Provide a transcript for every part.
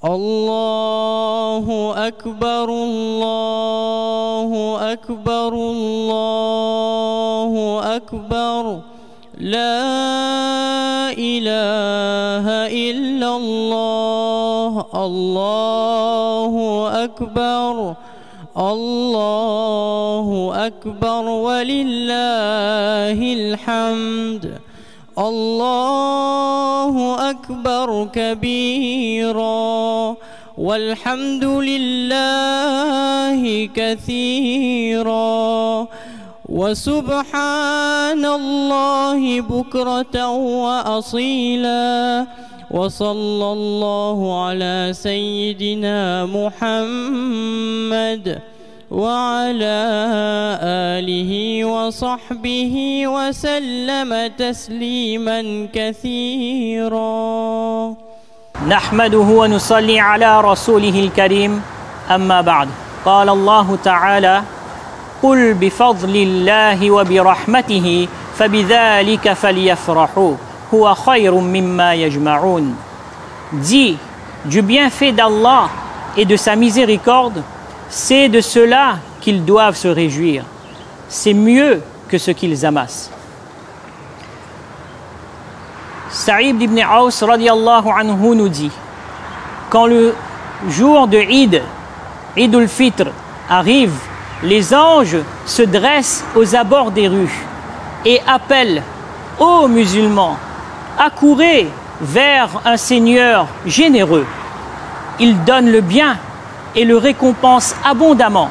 الله أكبر الله أكبر الله أكبر لا إله إلا الله الله أكبر الله أكبر ولله الحمد الله أكبر كبيرا والحمد لله كثيرا وسبحان الله بكرة وأصيلا وصلى الله على سيدنا محمد وعلى آله وصحبه وسلم تسليما كثيرا نحمده ونصلي على رسوله الكريم أما بعد قال الله تعالى قل بفضل الله وبرحمته فبذلك فليفرحوا هو خير مما يجمعون. Dis du bienfait d'Allah et de sa miséricorde, c'est de cela qu'ils doivent se réjouir. C'est mieux que ce qu'ils amassent. Saïd ibn Aus radiallahu anhu nous dit, quand le jour de Eid, Eid al-Fitr, arrive, les anges se dressent aux abords des rues et appellent ô musulmans, accourez vers un Seigneur généreux. Il donne le bien et le récompense abondamment.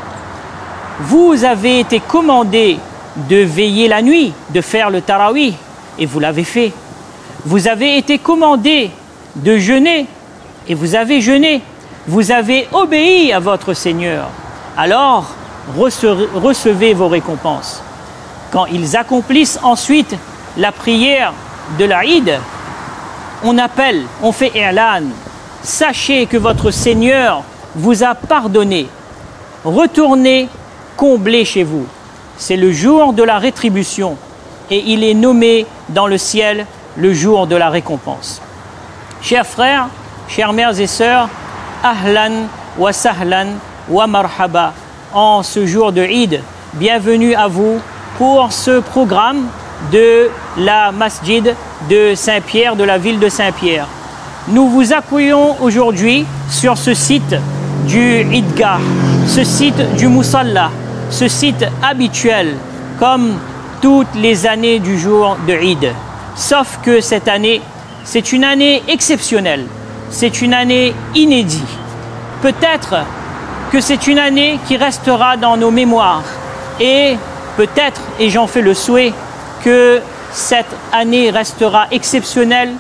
Vous avez été commandés de veiller la nuit, de faire le tarawih, et vous l'avez fait. Vous avez été commandés de jeûner, et vous avez jeûné. Vous avez obéi à votre Seigneur. Alors, recevez vos récompenses. Quand ils accomplissent ensuite la prière de l'Aïd, on appelle, on fait i'lan. Sachez que votre Seigneur vous a pardonné. Retournez, comblez chez vous. C'est le jour de la rétribution et il est nommé dans le ciel le jour de la récompense. Chers frères, chères mères et sœurs, ahlan wa sahlan wa marhaba en ce jour de Eid. Bienvenue à vous pour ce programme de la masjid de Saint-Pierre, de la ville de Saint-Pierre. Nous vous accueillons aujourd'hui sur ce site du Idgah, ce site du Musalla, ce site habituel comme toutes les années du jour de Eid. Sauf que cette année, c'est une année exceptionnelle, c'est une année inédite. Peut-être que c'est une année qui restera dans nos mémoires et peut-être, et j'en fais le souhait, que cette année restera exceptionnelle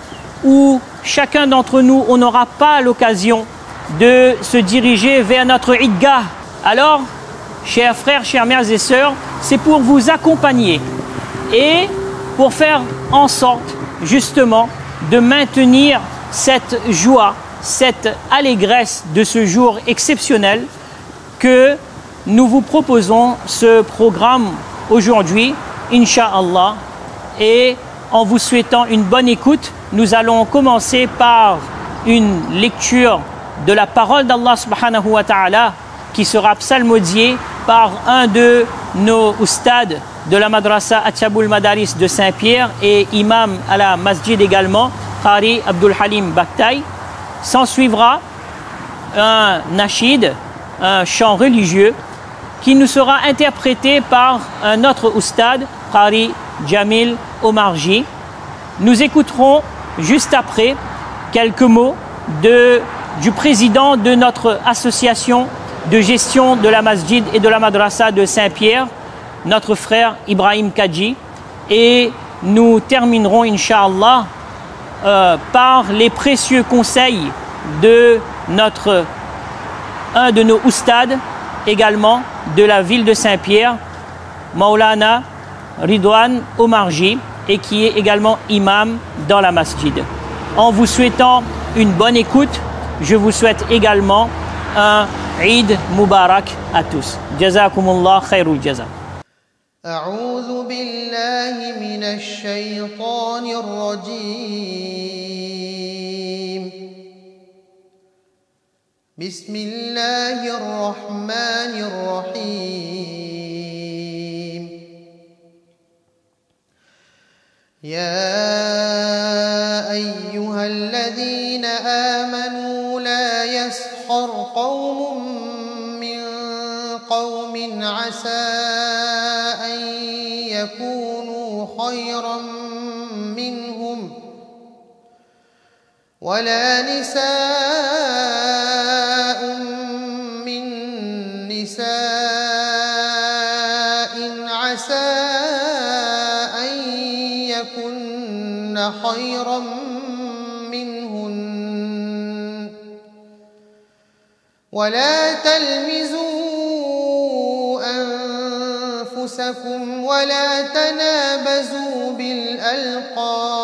où chacun d'entre nous, on n'aura pas l'occasion de se diriger vers notre Idgah. Alors, chers frères, chères mères et sœurs, c'est pour vous accompagner et pour faire en sorte justement de maintenir cette joie, cette allégresse de ce jour exceptionnel que nous vous proposons ce programme aujourd'hui, Inch'Allah, et en vous souhaitant une bonne écoute, nous allons commencer par une lecture de la parole d'Allah subhanahu wa ta'ala qui sera psalmodiée par un de nos oustades de la madrasa Atchaboul Madaris de Saint-Pierre et imam à la masjid également, Qari Abdul Halim Bakhtaï. S'en suivra un nashid, un chant religieux qui nous sera interprété par un autre oustad, Qari Jamil Omarji. Nous écouterons juste après quelques mots du président de notre association de gestion de la masjid et de la madrasa de Saint-Pierre, notre frère Ibrahim Kadji, et nous terminerons Inch'Allah par les précieux conseils de un de nos oustades également de la ville de Saint-Pierre, Maulana Ridwan Omarji, et qui est également imam dans la masjid. En vous souhaitant une bonne écoute, je vous souhaite également un Eid Mubarak à tous. Jazakumullah khairul jaza. أعوذ بالله من الشيطان الرجيم بسم الله الرحمن الرحيم يا أيها الذين آمنوا لا يسخر قوم من قوم عسى أن يكونوا خيرا منهم ولا نساء من نساء عسى أن يكن خيرا منهن ولا تلمزوا أنفسكم ولا تنابزوا بالألقاب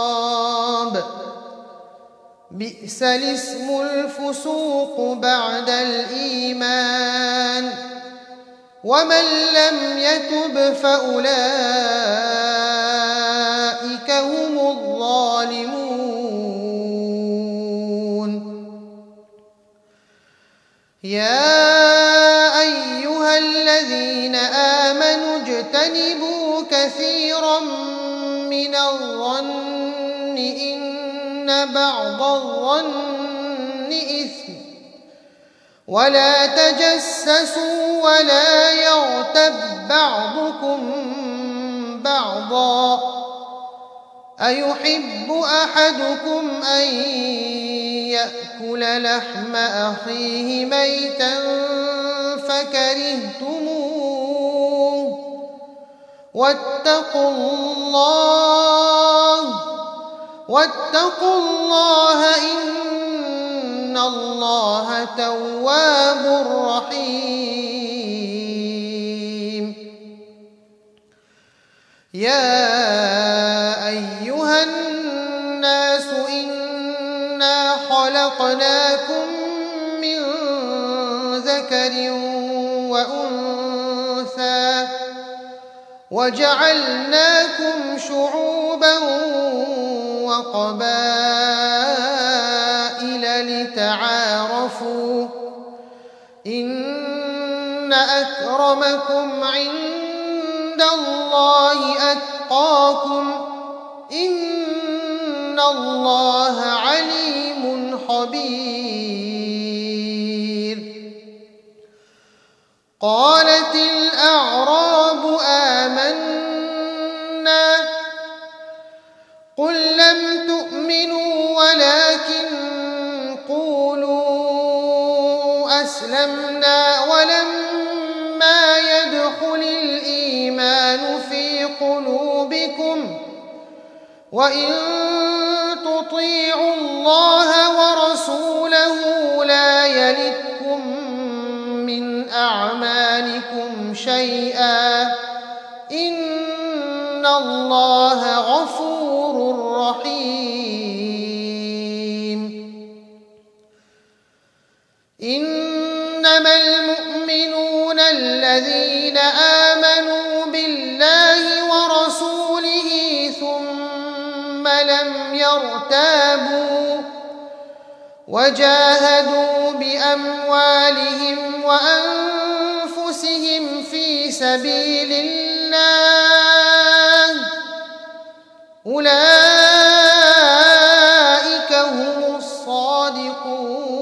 بئس الاسم الفسوق بعد الإيمان ومن لم يتب فأولئك هم الظالمون يا أيها الذين آمنوا اجتنبوا كثيرا من الظن إن بعض الظن إثم ولا تجسسوا ولا يغتب بعضكم بعضا أيحب أحدكم أن يأكل لحم أخيه ميتا فكرهتموه واتقوا الله إن الله تواب رحيم يا أيها الناس إنا خلقناكم من ذكر وأنثى وجعلناكم شعوبا وقبائل لتعارفوا إن أكرمكم عند الله أتقاكم إن الله عليم خبير قالت الأعراب آمنا قل لم تؤمنوا ولكن قولوا أسلمنا ولما يدخل الإيمان في قلوبكم وإن تطيعوا الله ورسوله لا يلتكم من أعمالكم شيئا إن الله غفور رحيم إنما المؤمنون الذين آمنوا بالله ورسوله ثم لم يرتابوا وجاهدوا بأموالهم وأنفسهم في سبيل الله أولئك هم الصادقون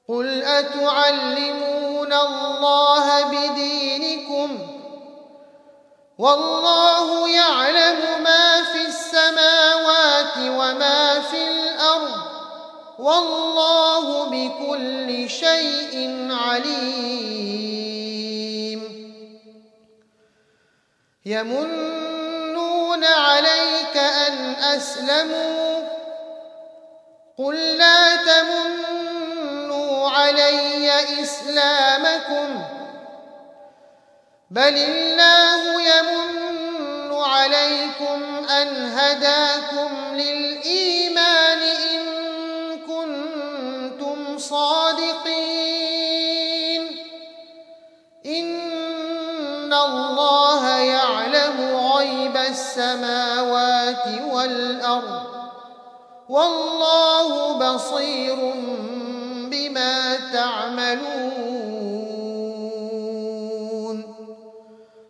قل أتعلمون الله بدينكم والله يعلم ما في السماوات وما في الأرض والله بكل شيء عليم يمنون عليك أن أسلموا قل لا تمنوا علي إسلامكم بل الله يمن عليكم أن هداكم للإيمان إن كنتم صادقين إن الله يعلم غيب السماوات والأرض والله بصير بما تعملون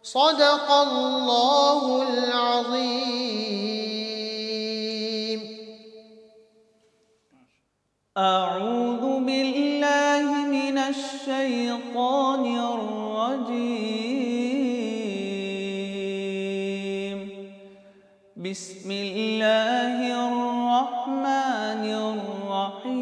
صدق الله العظيم. أعوذ بالله من الشيطان الرجيم. بسم الله الرحمن الرحيم.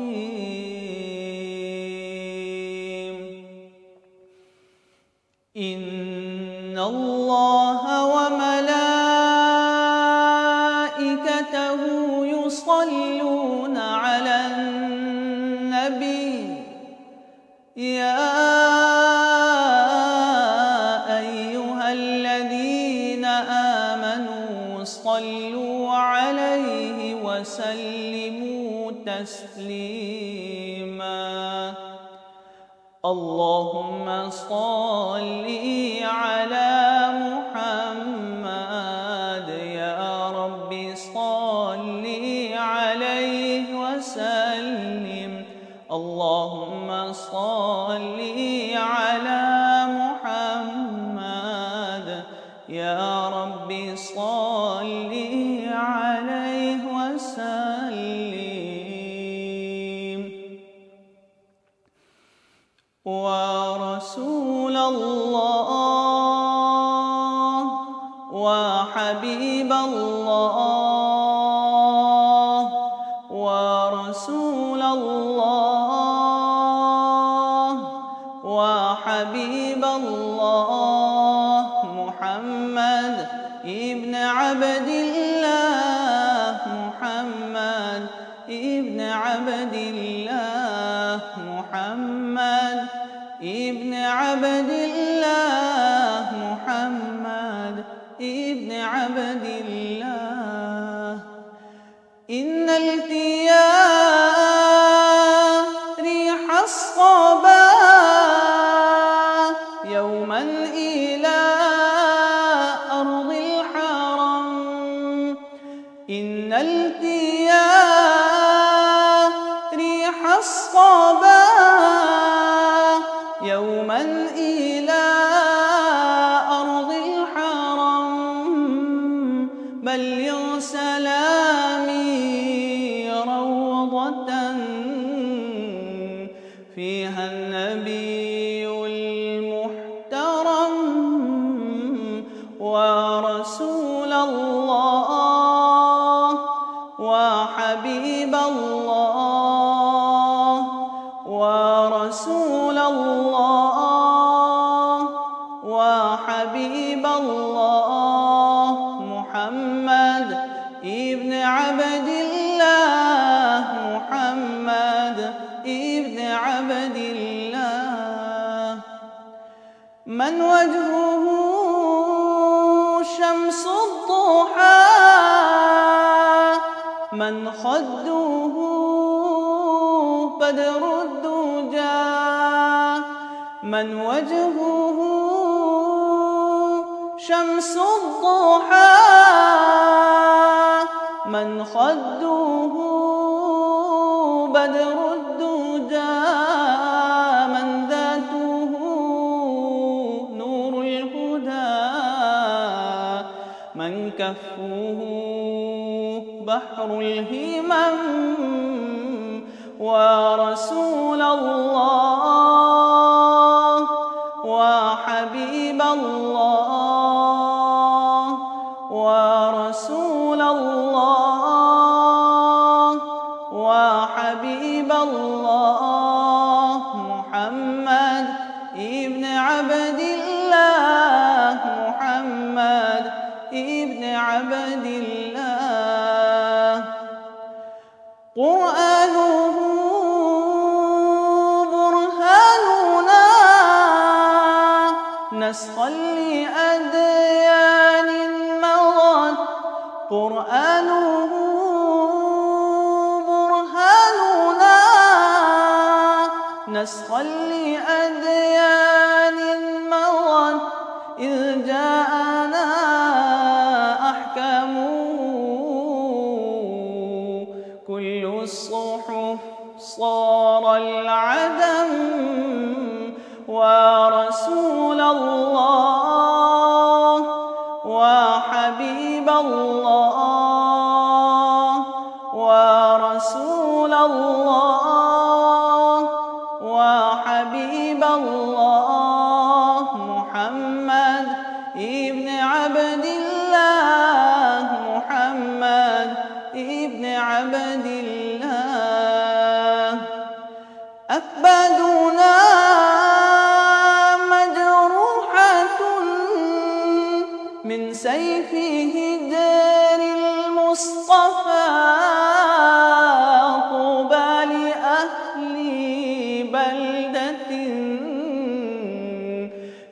إن الله وملائكته يصلون على النبي يا أيها الذين آمنوا صلوا عليه وسلموا تسليما. اللهم صل على محمد يا رب صل عليه وسلم. اللهم صل على محمد يا رب صل عليه وسلم. ورسول الله وحبيب الله ورسول الله وحبيب الله محمد ابن عبد الله محمد ابن عبد الله محمد ابن عبد الله محمد ابن عبد الله. إن التياء ريح الصبا يوما إلى أرض الحرم. إن التياء ريح الصبا يوما إلى أرض الحرم. بلغ سلامي روضة فيها النبي المحترم ورسول الله وحبيب الله ورسول الله وحبيب الله محمد ابن عبد الله محمد ابن عبد الله. من وجهه شمس الضحى من خده بدر الدجى. من وجهه شمس الضحى من خده بدر الدجى. من ذاته نور الهدى من كفه بحر الهمم. ورسول الله وحبيب الله ورسول الله وحبيب الله محمد ابن عبد الله محمد ابن عبد الله. قرآنه برهاننا نسخا لأديان مضت. قرآنه برهاننا نسخا لأديان مضت. إذ جاءنا أحكامه كل الصحف صار العدم ورسول الله وحبيب الله ورسول الله وحبيب الله محمد ابن عبد الله محمد ابن عبد الله أكبادنا مجروحة من سيفه دار المصطفى طوبى لأهل بلدة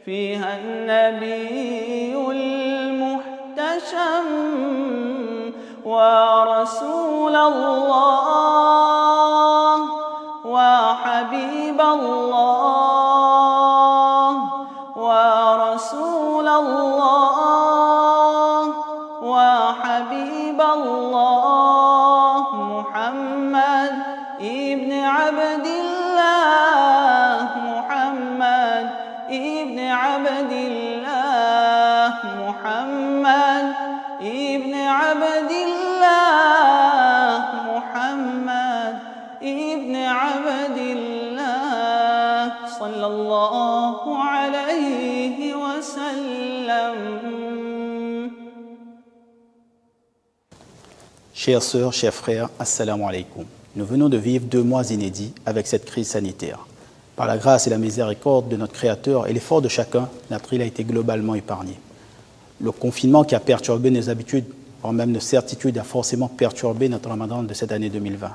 فيها النبي المحتشم ورسول الله وحبيب الله ورسول الله وحبيب الله محمد ابن عبد الله محمد ابن عبد الله محمد ابن عبد الله محمد ابن عبد الله صلى الله عليه وسلم. Chères sœurs, chers frères, assalamu alaikum. Nous venons de vivre 2 mois inédits avec cette crise sanitaire. Par la grâce et la miséricorde de notre Créateur et l'effort de chacun, notre île a été globalement épargnée. Le confinement qui a perturbé nos habitudes, voire même nos certitudes, a forcément perturbé notre Ramadan de cette année 2020.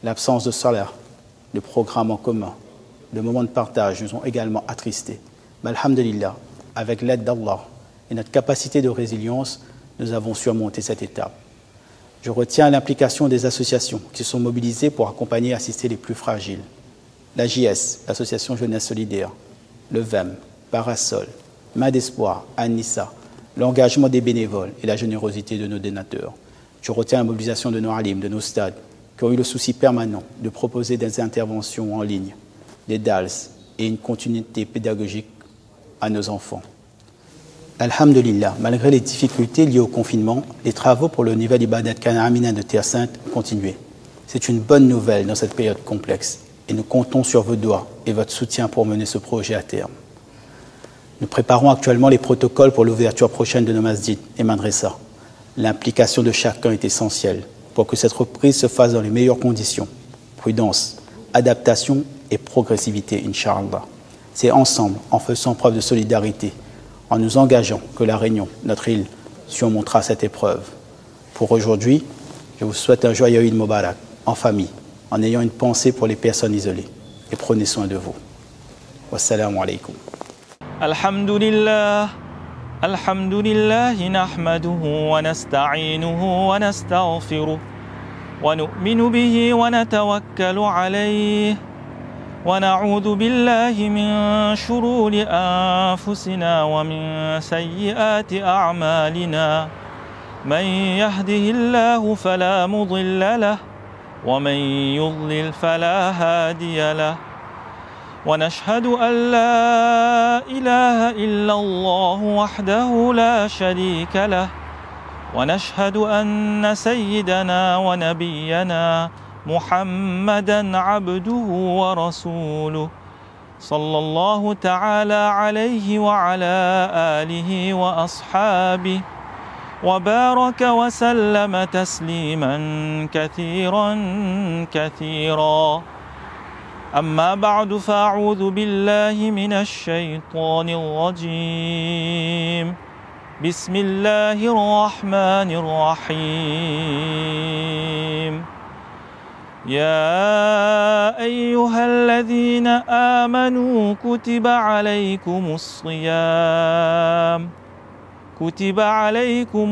L'absence de salat, de programme en commun, de moments de partage nous ont également attristés. Mais alhamdulillah, avec l'aide d'Allah et notre capacité de résilience, nous avons surmonté cette étape. Je retiens l'implication des associations qui sont mobilisées pour accompagner et assister les plus fragiles. La JS, l'Association Jeunesse Solidaire, le VEM, Parasol, Main d'Espoir, An-Nissa, l'engagement des bénévoles et la générosité de nos donateurs. Je retiens la mobilisation de nos alim, de nos stades, qui ont eu le souci permanent de proposer des interventions en ligne, des DALS et une continuité pédagogique à nos enfants. Alhamdulillah, malgré les difficultés liées au confinement, les travaux pour le nouvel Ibadat Kana Amina de Terre Sainte ont continué. C'est une bonne nouvelle dans cette période complexe et nous comptons sur vos doigts et votre soutien pour mener ce projet à terme. Nous préparons actuellement les protocoles pour l'ouverture prochaine de nos masjids et madrasas. L'implication de chacun est essentielle pour que cette reprise se fasse dans les meilleures conditions. Prudence, adaptation et progressivité, Inch'Allah. C'est ensemble, en faisant preuve de solidarité, en nous engageant que la Réunion, notre île, surmontera cette épreuve. Pour aujourd'hui, je vous souhaite un joyeux Eid Mubarak, en famille, en ayant une pensée pour les personnes isolées. Et prenez soin de vous. Wassalamu alaikum. Alhamdulillah, alhamdulillah, nahmaduhu wa nasta'inuhu wa nastaghfiruh wa nu'minu bihi wa natawakkalu alayhi. ونعوذ بالله من شرور أنفسنا ومن سيئات أعمالنا من يهده الله فلا مضل له ومن يضلل فلا هادي له ونشهد أن لا إله إلا الله وحده لا شريك له ونشهد أن سيدنا ونبينا محمدًا عبده ورسوله صلى الله تعالى عليه وعلى آله وأصحابه وبارك وسلم تسليمًا كثيرًا كثيرًا. أما بعد فأعوذ بالله من الشيطان الرجيم. بسم الله الرحمن الرحيم. يا أيها الذين آمنوا كتب عليكم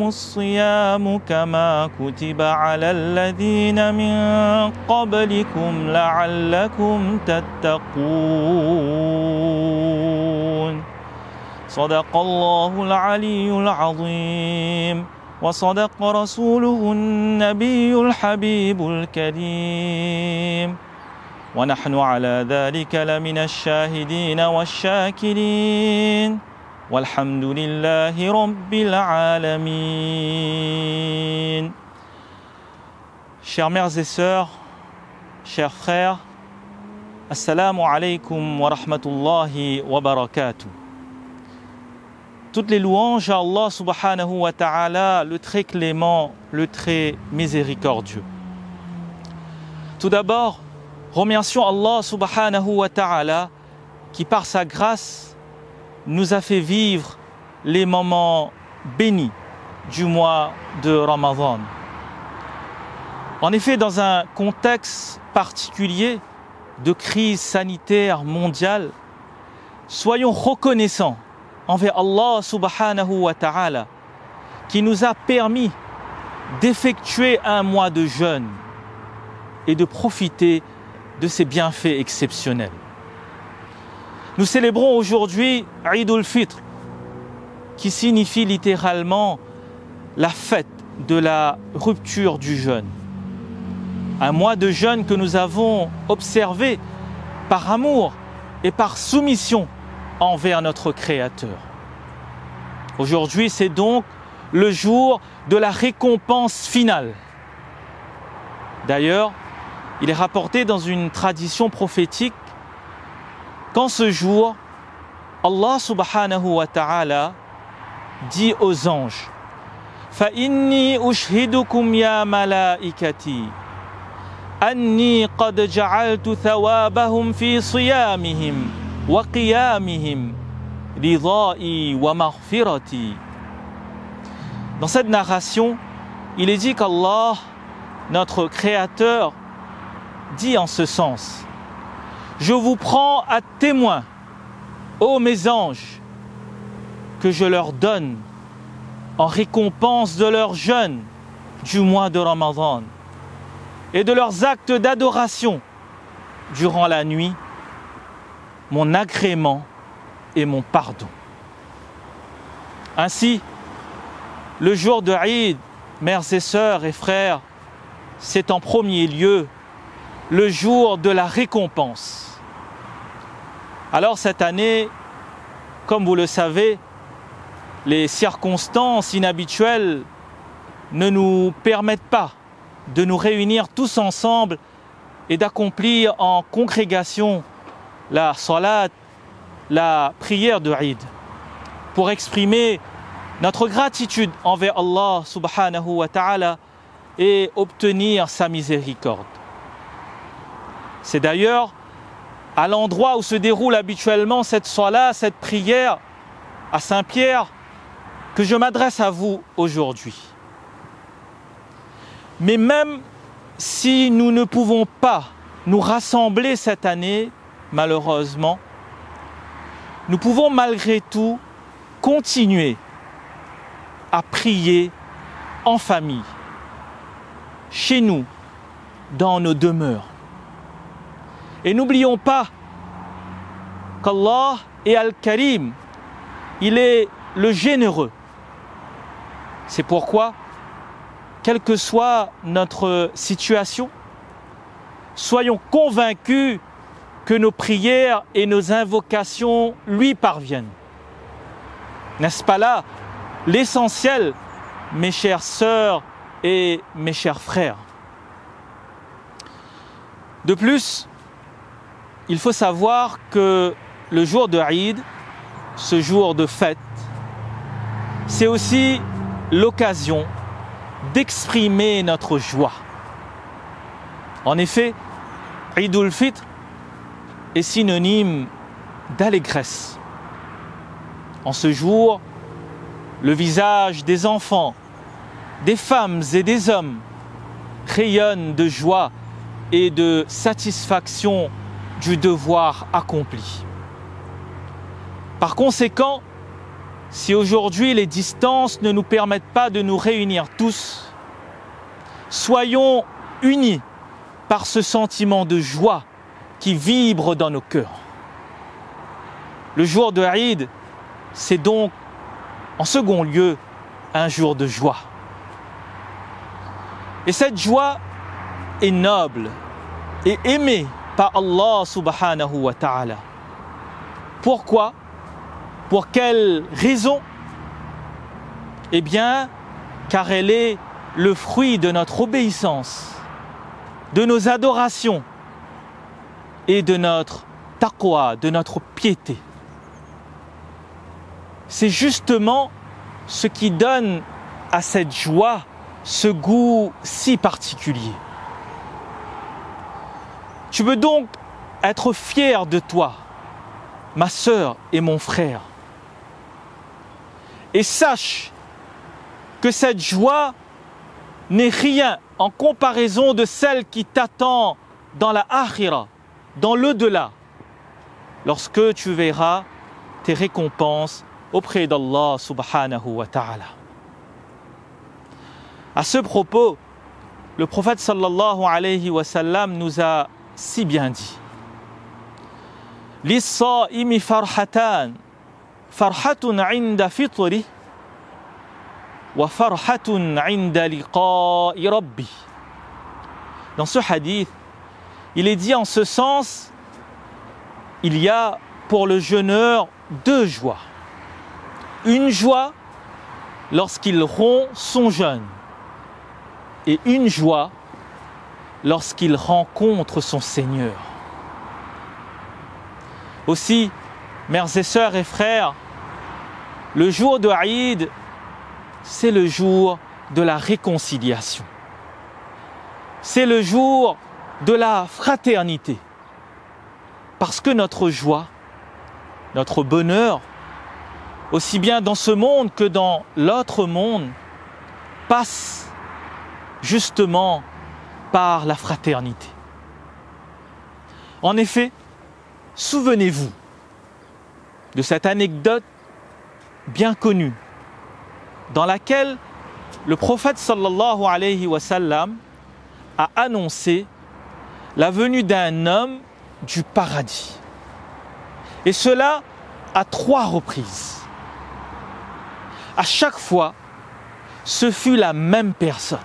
الصيام كما كتب على الذين من قبلكم لعلكم تتقون. صدق الله العلي العظيم. وصدق رسوله النبي الحبيب الكريم ونحن على ذلك لمن الشاهدين والشاكرين والحمد لله رب العالمين. Chères mères et sœurs, chers frères, Assalamu alaikum wa rahmatullahi wa barakatuh. Toutes les louanges à Allah subhanahu wa ta'ala, le très clément, le très miséricordieux. Tout d'abord, remercions Allah subhanahu wa ta'ala qui par sa grâce nous a fait vivre les moments bénis du mois de Ramadan. En effet, dans un contexte particulier de crise sanitaire mondiale, soyons reconnaissants envers Allah subhanahu wa ta'ala qui nous a permis d'effectuer un mois de jeûne et de profiter de ses bienfaits exceptionnels. Nous célébrons aujourd'hui Eid al-Fitr qui signifie littéralement la fête de la rupture du jeûne. Un mois de jeûne que nous avons observé par amour et par soumission envers notre Créateur. Aujourd'hui, c'est donc le jour de la récompense finale. D'ailleurs, il est rapporté dans une tradition prophétique qu'en ce jour, Allah subhanahu wa ta'ala dit aux anges فَإِنِّي أُشْهِدُكُمْ يَا مَلَائِكَتِي أَنِّي قَدْ جَعَلْتُ ثَوَابَهُمْ فِي صِيَامِهِمْ وَقِيَامِهِمْ رِضَائِي وَمَغْفِرَتِي. Dans cette narration, il est dit qu'Allah, notre Créateur, dit en ce sens: je vous prends à témoin, ô mes anges, que je leur donne en récompense de leur jeûne du mois de Ramadan et de leurs actes d'adoration durant la nuit, mon agrément et mon pardon. Ainsi, le jour de Eid, mères et sœurs et frères, c'est en premier lieu le jour de la récompense. Alors cette année, comme vous le savez, les circonstances inhabituelles ne nous permettent pas de nous réunir tous ensemble et d'accomplir en congrégation la salat, la prière de Eid, pour exprimer notre gratitude envers Allah subhanahu wa ta'ala et obtenir sa miséricorde. C'est d'ailleurs à l'endroit où se déroule habituellement cette salat, cette prière à Saint-Pierre, que je m'adresse à vous aujourd'hui. Mais même si nous ne pouvons pas nous rassembler cette année, malheureusement, nous pouvons malgré tout continuer à prier en famille, chez nous, dans nos demeures. Et n'oublions pas qu'Allah est Al-Karim, il est le généreux. C'est pourquoi, quelle que soit notre situation, soyons convaincus que nos prières et nos invocations lui parviennent. N'est-ce pas là l'essentiel, mes chères sœurs et mes chers frères? De plus, il faut savoir que le jour de Eid, ce jour de fête, c'est aussi l'occasion d'exprimer notre joie. En effet, Eid al-Fitr est synonyme d'allégresse. En ce jour, le visage des enfants, des femmes et des hommes rayonne de joie et de satisfaction du devoir accompli. Par conséquent, si aujourd'hui les distances ne nous permettent pas de nous réunir tous, soyons unis par ce sentiment de joie qui vibre dans nos cœurs. Le jour de Eid, c'est donc en second lieu un jour de joie. Et cette joie est noble et aimée par Allah subhanahu wa ta'ala. Pourquoi? Pour quelle raison? Eh bien, car elle est le fruit de notre obéissance, de nos adorations et de notre taqwa, de notre piété. C'est justement ce qui donne à cette joie ce goût si particulier. Tu veux donc être fier de toi, ma sœur et mon frère. Et sache que cette joie n'est rien en comparaison de celle qui t'attend dans la akhira, dans l'au-delà, lorsque tu verras tes récompenses auprès d'Allah subhanahu wa ta'ala. À ce propos, le prophète sallallahu alayhi wa sallam nous a si bien dit: Lis-sa'imi farhatan, farhatun 'inda fitri wa farhatun 'inda liqa'i rabbi. Dans ce hadith, il est dit en ce sens, il y a pour le jeûneur deux joies. Une joie lorsqu'il rompt son jeûne et une joie lorsqu'il rencontre son Seigneur. Aussi, mères et sœurs et frères, le jour de Eid, c'est le jour de la réconciliation. C'est le jour de la fraternité. Parce que notre joie, notre bonheur, aussi bien dans ce monde que dans l'autre monde, passe justement par la fraternité. En effet, souvenez-vous de cette anecdote bien connue dans laquelle le prophète sallallahu alayhi wa sallam a annoncé la venue d'un homme du paradis. Et cela à 3 reprises. À chaque fois, ce fut la même personne.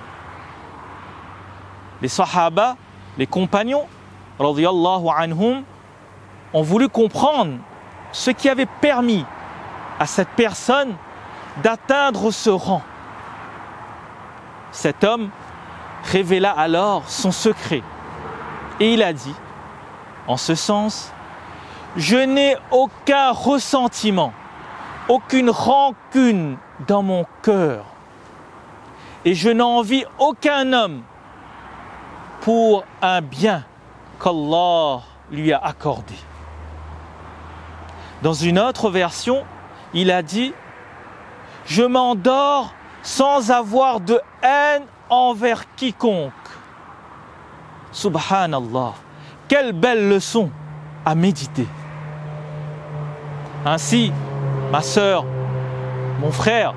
Les sahaba, les compagnons, radiyallahu anhum, ont voulu comprendre ce qui avait permis à cette personne d'atteindre ce rang. Cet homme révéla alors son secret et il a dit, en ce sens, je n'ai aucun ressentiment, aucune rancune dans mon cœur et je n'envie aucun homme pour un bien qu'Allah lui a accordé. Dans une autre version, il a dit « Je m'endors sans avoir de haine envers quiconque. » Subhanallah, quelle belle leçon à méditer. Ainsi, ma sœur, mon frère,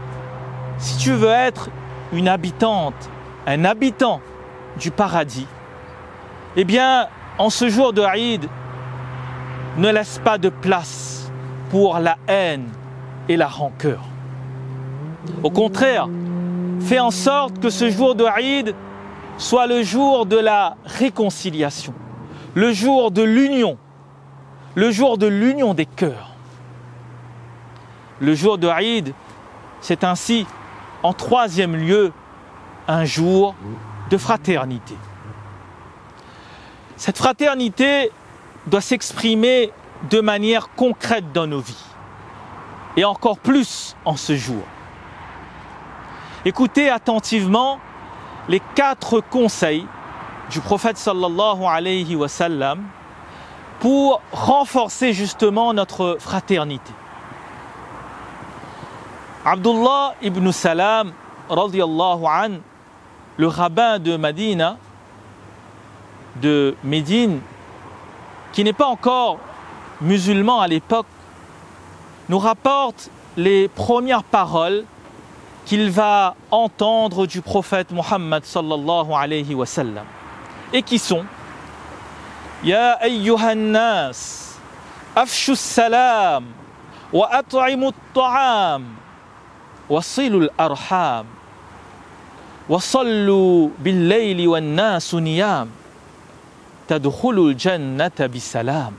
si tu veux être une habitante, un habitant du paradis, eh bien, en ce jour de Eid, ne laisse pas de place pour la haine et la rancœur. Au contraire, fais en sorte que ce jour de Eid soit le jour de la réconciliation, le jour de l'union des cœurs. Le jour de Eid, c'est ainsi, en 3e lieu, un jour de fraternité. Cette fraternité doit s'exprimer de manière concrète dans nos vies, et encore plus en ce jour. Écoutez attentivement les 4 conseils du prophète sallallahu alayhi wa sallam pour renforcer justement notre fraternité. Abdullah ibn Salam, radiyallahu an, le rabbin de Médine, qui n'est pas encore musulman à l'époque, nous rapporte les premières paroles qu'il va entendre du prophète Muhammad sallallahu alayhi wa sallam, et qui sont Ya ayyuhan nas, afshu salam, wa at'imu at-ta'am, wa silu al-arham, وَصَلُّوا بِاللَّيْلِ وَالنَّاسُ نِيَامٌ تَدْخُلُوا الْجَنَّةَ بِسَلَامٍ.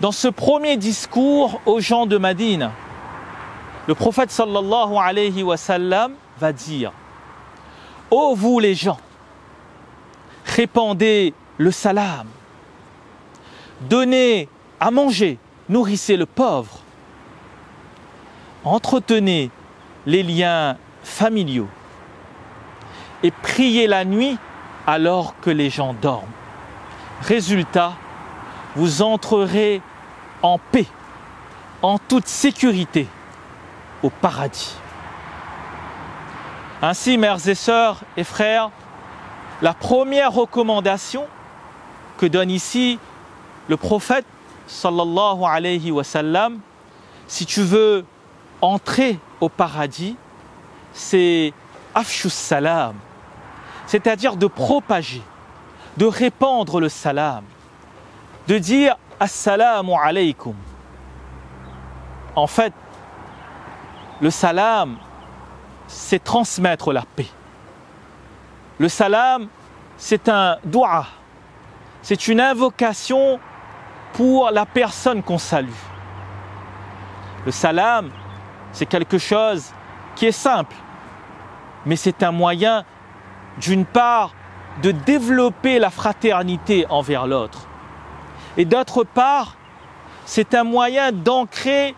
Dans ce premier discours aux gens de Médine, le prophète sallallahu alayhi wa sallam va dire: ô vous les gens, répandez le salam, donnez à manger, nourrissez le pauvre, entretenez les liens familiaux et priez la nuit alors que les gens dorment. Résultat, vous entrerez en paix, en toute sécurité, au paradis. Ainsi, mères et sœurs et frères, la première recommandation que donne ici le prophète sallallahu alayhi wa sallam, si tu veux entrer au paradis, c'est afshus salam, c'est-à-dire de propager, de répandre le salam, de dire assalamu alaykum. En fait, le salam, c'est transmettre la paix. Le salam, c'est un dua, c'est une invocation pour la personne qu'on salue. Le salam, c'est quelque chose qui est simple, mais c'est un moyen, d'une part, de développer la fraternité envers l'autre, et d'autre part, c'est un moyen d'ancrer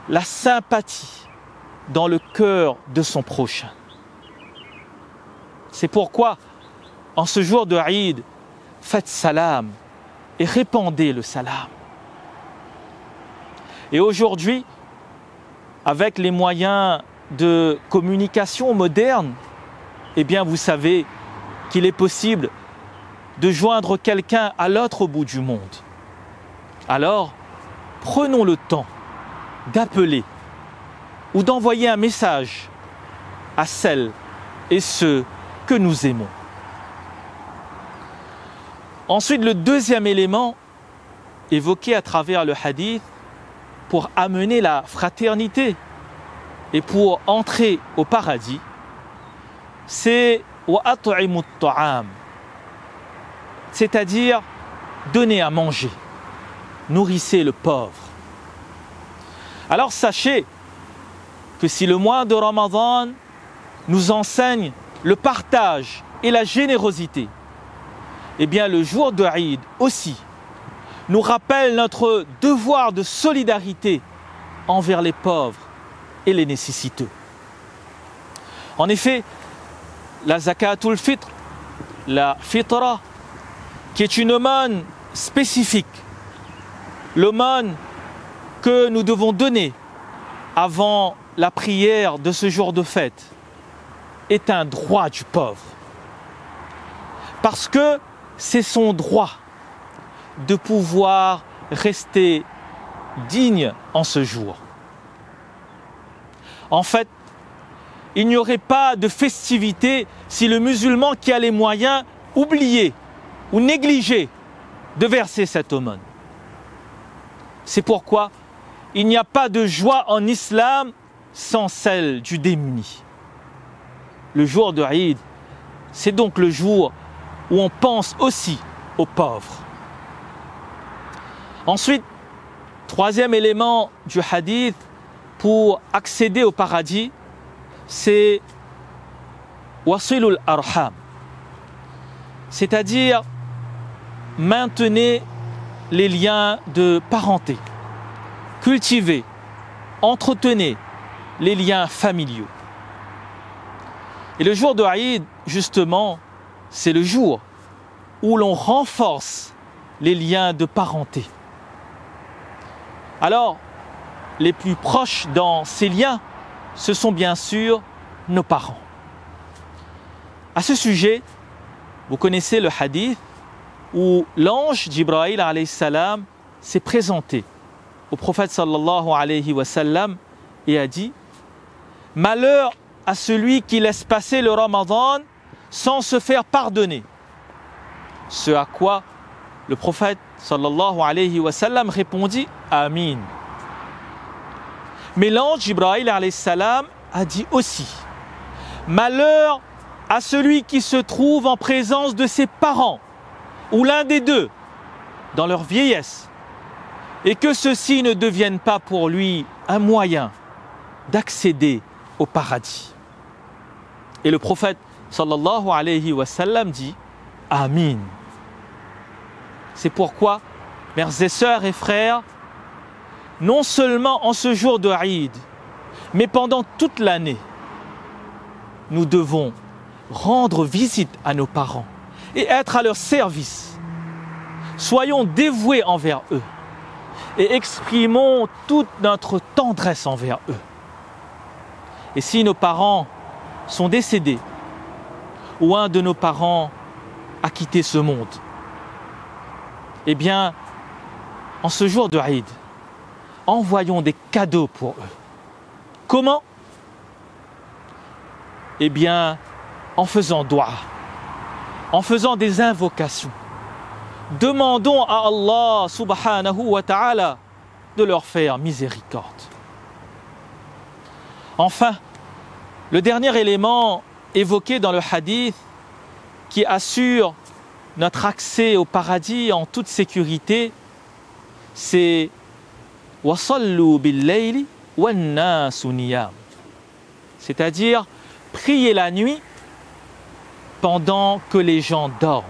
la sympathie dans le cœur de son prochain. C'est pourquoi, en ce jour de Eid, faites salam et répandez le salam. Et aujourd'hui, avec les moyens de communication modernes, eh bien vous savez qu'il est possible de joindre quelqu'un à l'autre bout du monde. Alors, prenons le temps d'appeler ou d'envoyer un message à celles et ceux que nous aimons. Ensuite, le deuxième élément évoqué à travers le hadith pour amener la fraternité et pour entrer au paradis, c'est وَأَطْعِمُوا الطَّعَامِ, c'est-à-dire donner à manger, nourrissez le pauvre. Alors sachez que si le mois de Ramadan nous enseigne le partage et la générosité, eh bien le jour de Eid aussi nous rappelle notre devoir de solidarité envers les pauvres et les nécessiteux. En effet, la zakatul fitr, la fitra, qui est une aumône spécifique, l'aumône que nous devons donner avant la prière de ce jour de fête, est un droit du pauvre. Parce que c'est son droit de pouvoir rester digne en ce jour. En fait, il n'y aurait pas de festivité si le musulman qui a les moyens oubliait ou négligeait de verser cette aumône. C'est pourquoi il n'y a pas de joie en islam sans celle du démuni. Le jour de Eid, c'est donc le jour où on pense aussi aux pauvres. Ensuite, troisième élément du hadith pour accéder au paradis, c'est wasilul arham, c'est-à-dire maintenez les liens de parenté, cultivez, entretenez les liens familiaux. Et le jour de Eid, justement, c'est le jour où l'on renforce les liens de parenté. Alors, les plus proches dans ces liens, ce sont bien sûr nos parents. À ce sujet, vous connaissez le hadith où l'ange Jibril alayhi salam s'est présenté au prophète sallallahu alayhi wa sallam et a dit: malheur à celui qui laisse passer le Ramadan sans se faire pardonner. Ce à quoi le prophète sallallahu alayhi wa sallam répondit: Amin. Mais l'ange Jibril alayhi salam a dit aussi: Malheur à celui qui se trouve en présence de ses parents, ou l'un des deux, dans leur vieillesse, et que ceux-ci ne deviennent pas pour lui un moyen d'accéder au paradis. Et le prophète sallallahu alayhi wa sallam dit « Amin ». C'est pourquoi, mères et sœurs et frères, non seulement en ce jour de Eid, mais pendant toute l'année, nous devons rendre visite à nos parents et être à leur service. Soyons dévoués envers eux et exprimons toute notre tendresse envers eux. Et si nos parents sont décédés ou un de nos parents a quitté ce monde, eh bien, en ce jour de Eid, envoyons des cadeaux pour eux. Comment? Eh bien, en faisant dua, en faisant des invocations. Demandons à Allah subhanahu wa ta'ala de leur faire miséricorde. Enfin, le dernier élément évoqué dans le hadith qui assure notre accès au paradis en toute sécurité, c'est « Wasallu bil-layli wan-nasu niyam », c'est-à-dire prier la nuit pendant que les gens dorment.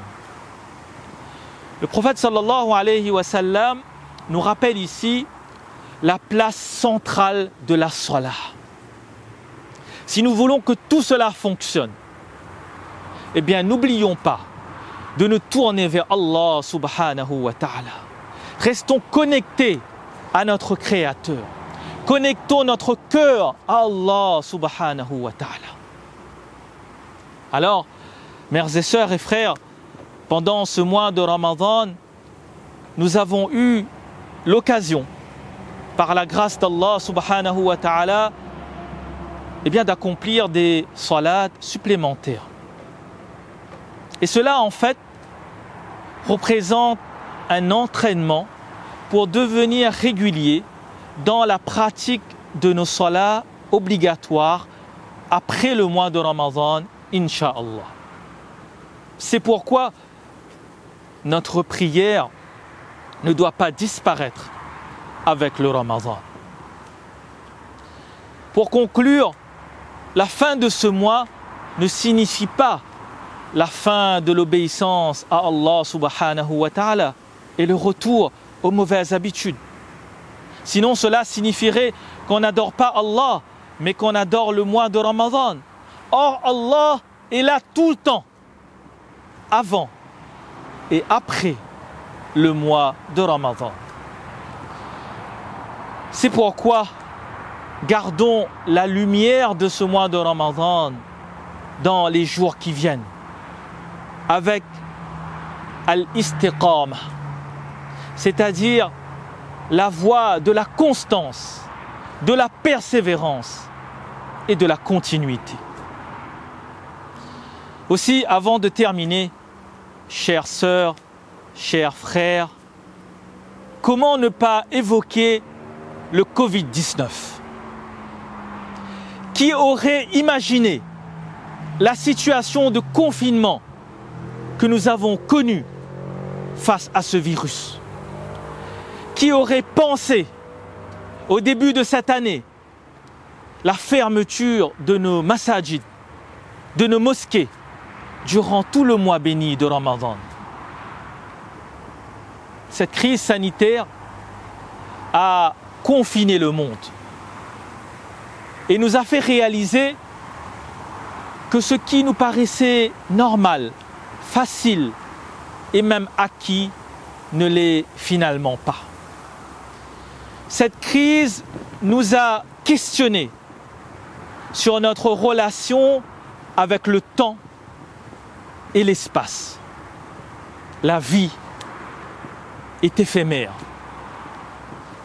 Le prophète sallallahu alayhi wa sallam nous rappelle ici la place centrale de la salat. Si nous voulons que tout cela fonctionne, eh bien n'oublions pas de nous tourner vers Allah subhanahu wa ta'ala. Restons connectés à notre Créateur. Connectons notre cœur à Allah subhanahu wa ta'ala. Alors, mères et sœurs et frères, pendant ce mois de Ramadan, nous avons eu l'occasion, par la grâce d'Allah subhanahu wa ta'ala, eh bien, d'accomplir des salats supplémentaires. Et cela, en fait, représente un entraînement pour devenir régulier dans la pratique de nos salats obligatoires après le mois de Ramadan, Inch'Allah. C'est pourquoi notre prière ne doit pas disparaître avec le Ramadan. Pour conclure, la fin de ce mois ne signifie pas la fin de l'obéissance à Allah subhanahu wa ta'ala et le retour aux mauvaises habitudes. Sinon, cela signifierait qu'on n'adore pas Allah, mais qu'on adore le mois de Ramadan. Or, Allah est là tout le temps, avant et après le mois de Ramadan. C'est pourquoi gardons la lumière de ce mois de Ramadan dans les jours qui viennent, avec al-istiqama, c'est-à-dire la voie de la constance, de la persévérance et de la continuité. Aussi, avant de terminer, chères sœurs, chers frères, comment ne pas évoquer le Covid-19? Qui aurait imaginé la situation de confinement que nous avons connue face à ce virus? Qui aurait pensé au début de cette année la fermeture de nos masajid, de nos mosquées durant tout le mois béni de Ramadan? Cette crise sanitaire a confiné le monde et nous a fait réaliser que ce qui nous paraissait normal, facile et même acquis ne l'est finalement pas. Cette crise nous a questionnés sur notre relation avec le temps et l'espace. La vie est éphémère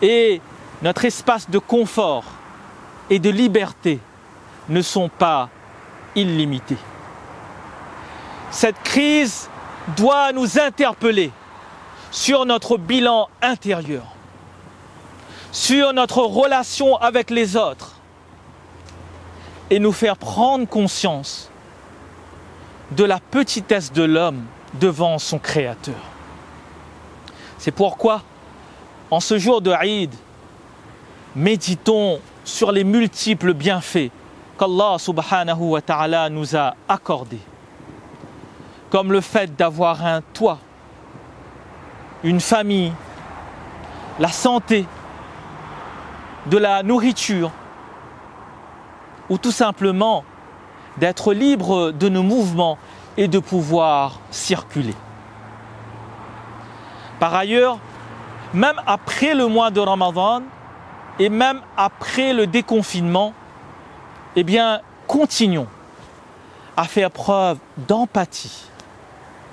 et notre espace de confort et de liberté ne sont pas illimités. Cette crise doit nous interpeller sur notre bilan intérieur, sur notre relation avec les autres et nous faire prendre conscience de la petitesse de l'homme devant son Créateur. C'est pourquoi, en ce jour de Eid, méditons sur les multiples bienfaits qu'Allah subhanahu wa ta'ala nous a accordés, comme le fait d'avoir un toit, une famille, la santé, de la nourriture, ou tout simplement d'être libre de nos mouvements et de pouvoir circuler. Par ailleurs, même après le mois de Ramadan et même après le déconfinement, eh bien, continuons à faire preuve d'empathie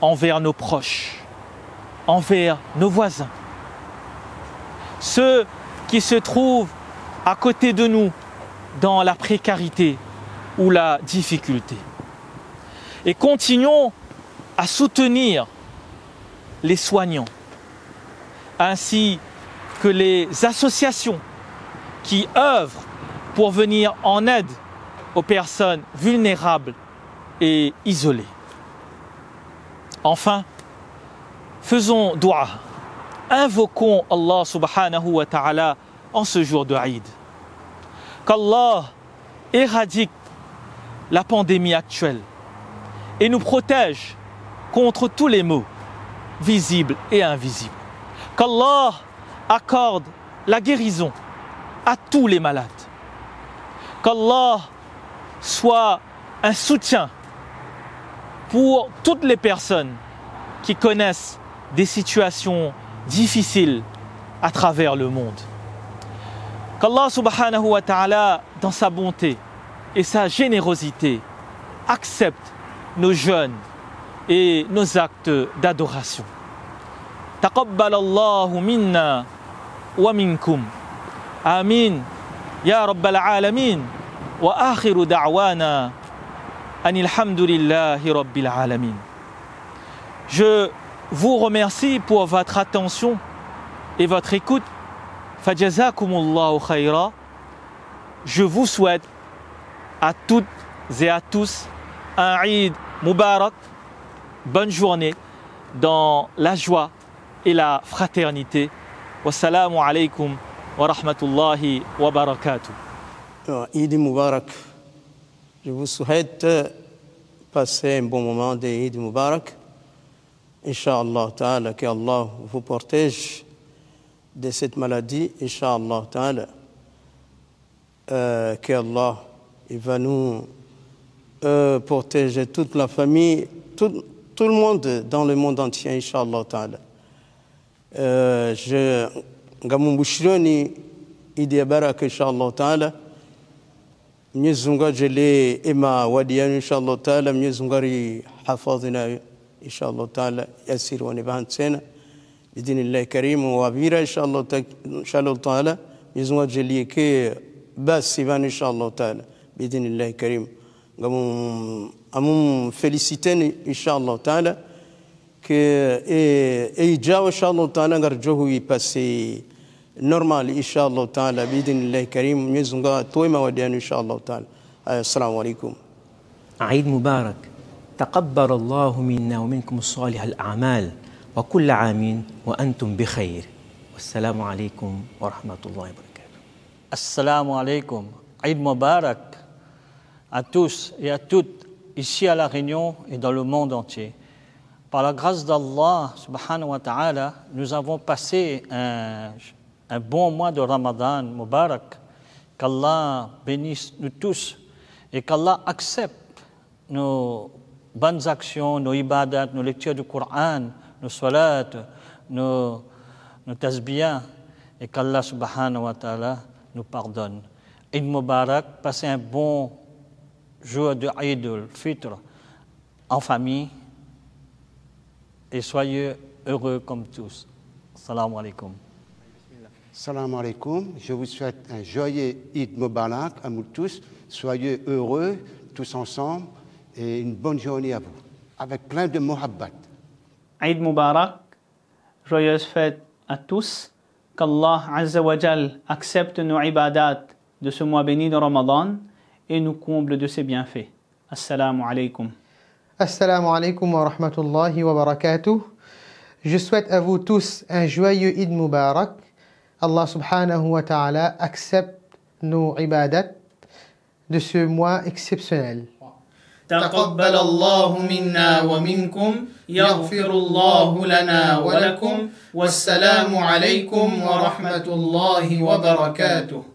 envers nos proches, envers nos voisins, ceux qui se trouvent à côté de nous dans la précarité ou la difficulté. Et continuons à soutenir les soignants, ainsi que les associations qui œuvrent pour venir en aide aux personnes vulnérables et isolées. Enfin, faisons dua, invoquons Allah subhanahu wa ta'ala en ce jour de Eid. Qu'Allah éradique la pandémie actuelle et nous protège contre tous les maux, visibles et invisibles. Qu'Allah accorde la guérison à tous les malades. Qu'Allah soit un soutien pour toutes les personnes qui connaissent des situations difficiles à travers le monde. Qu'Allah subhanahu wa ta'ala, dans sa bonté et sa générosité, accepte nos jeûnes et nos actes d'adoration. Taqabbal Allahu minna wa minkum. Amin. Ya Rabbal Alamin. Wa akhiru da'wana anil hamdulillahi Rabbil Alamin. Je vous remercie pour votre attention et votre écoute. Fajazakumullahu khayra. Je vous souhaite à toutes et à tous un Eid Mubarak, bonne journée dans la joie et la fraternité. Wassalamu alaikum wa rahmatullahi wa barakatuh. Eid Mubarak. Je vous souhaite passer un bon moment de Eid Mubarak. Inch'Allah ta'ala, que Allah vous protège de cette maladie. Inch'Allah ta'ala, que Allah il va nous protéger toute la famille, tout le monde dans le monde entier, Inch'Allah ta'ala. Je ngamumbushroni Eid Mubarak, Inch'Allah ta'ala. Mwenyezi Mungu ajalie ema wadiani inshallah taala. Mwenyezi Mungu hafadhi nayo inshallah taala, yasir wa nibahan tena bidinillahi karim wa bira inshallah taala. Mwenyezi Mungu ajalie ke basi van inshallah taala bidinillahi karim. Amum féliciter inshallah taala que et ijawa inshallah taala ngarjohu yi passer normal inshallah ta'ala bidinillahi karim. Mwenyezi Mungu toima wadiani inshallah ta'ala. Assalamu alaikum. عيد مبارك. تقبل الله منا ومنكم الصالح الأعمال وكل عام وأنتم بخير. والسلام عليكم ورحمة الله وبركاته. Assalamu alaikum. Eid Mubarak à tous et à toutes ici à La Réunion et dans le monde entier. Par la grâce d'Allah subhanahu wa ta'ala, nous avons passé un bon mois de Ramadan Mubarak. Qu'Allah bénisse nous tous et qu'Allah accepte nos bonnes actions, nos ibadats, nos lectures du Coran, nos salats, nos tasbihs, et qu'Allah subhanahu wa ta'ala nous pardonne. Eid Mubarak, passez un bon jour de Eid al-Fitr en famille et soyez heureux comme tous. Assalamu alaikum. Salam alaikum, je vous souhaite un joyeux Eid Mubarak à nous tous, soyez heureux tous ensemble et une bonne journée à vous, avec plein de muhabbat. Eid Mubarak, joyeuse fête à tous, qu'Allah Azza wa Jal accepte nos ibadat de ce mois béni de Ramadan et nous comble de ses bienfaits. Assalamu alaikum. Assalamu alaikum wa rahmatullahi wa barakatuh. Je souhaite à vous tous un joyeux Eid Mubarak. Allah subhanahu wa ta'ala accepte nos ibadat de ce mois exceptionnel. تقبل الله منا ومنكم يغفر الله لنا ولكم والسلام عليكم ورحمة الله وبركاته